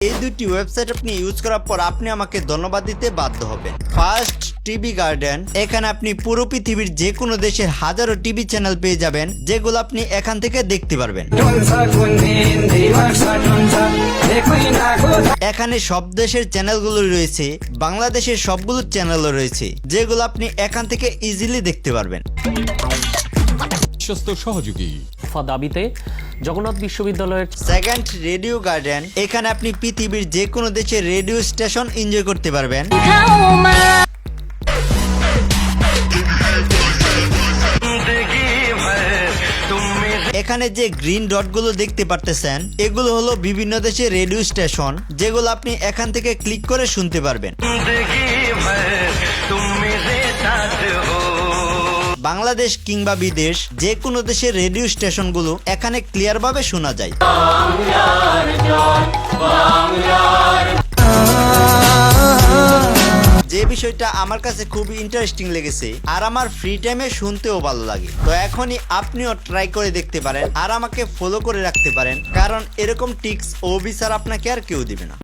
এই দুটি ওয়েবসাইট আপনি ইউজ করার পর আপনি আমাকে ধন্যবাদ দিতে বাধ্য হবেন। First, TV garden. এখানে আপনি পুরো পৃথিবীর যে কোনো দেশের হাজারো টিভি চ্যানেল পেয়ে যাবেন, যেগুলো আপনি এখান থেকে দেখতে পারবেন। এখানে সব দেশের চ্যানেলগুলো রয়েছে, বাংলাদেশের সবগুলো চ্যানেলও রয়েছে, যেগুলো আপনি এখান থেকে ইজিলি দেখতে পারবেন। বিশ্বস্ত সহযোগী দাবিতে জগন্নাথ বিশ্ববিদ্যালয়ের সেকেন্ড, রেডিও গার্ডেন। এখানে আপনি পৃথিবীর যে কোনো দেশের রেডিও স্টেশন এনজয় করতে পারবেন। এখানে যে গ্রিন ডটগুলো দেখতে পারতেছেন, এগুলো হলো বিভিন্ন দেশের রেডিও স্টেশন, যেগুলো আপনি এখান থেকে ক্লিক করে শুনতে পারবেন। বাংলাদেশ কিংবা বিদেশ যে কোনো দেশের রেডিও স্টেশনগুলো এখানে ক্লিয়ার ভাবে শোনা যায়। যে বিষয়টা আমার কাছে খুবই ইন্টারেস্টিং লেগেছে আর আমার ফ্রি টাইমে শুনতেও ভালো লাগে, তো এখনই আপনিও ট্রাই করে দেখতে পারেন আর আমাকে ফলো করে রাখতে পারেন, কারণ এরকম টিপস ও বিচার আপনাকে আর কেউ দিবে না।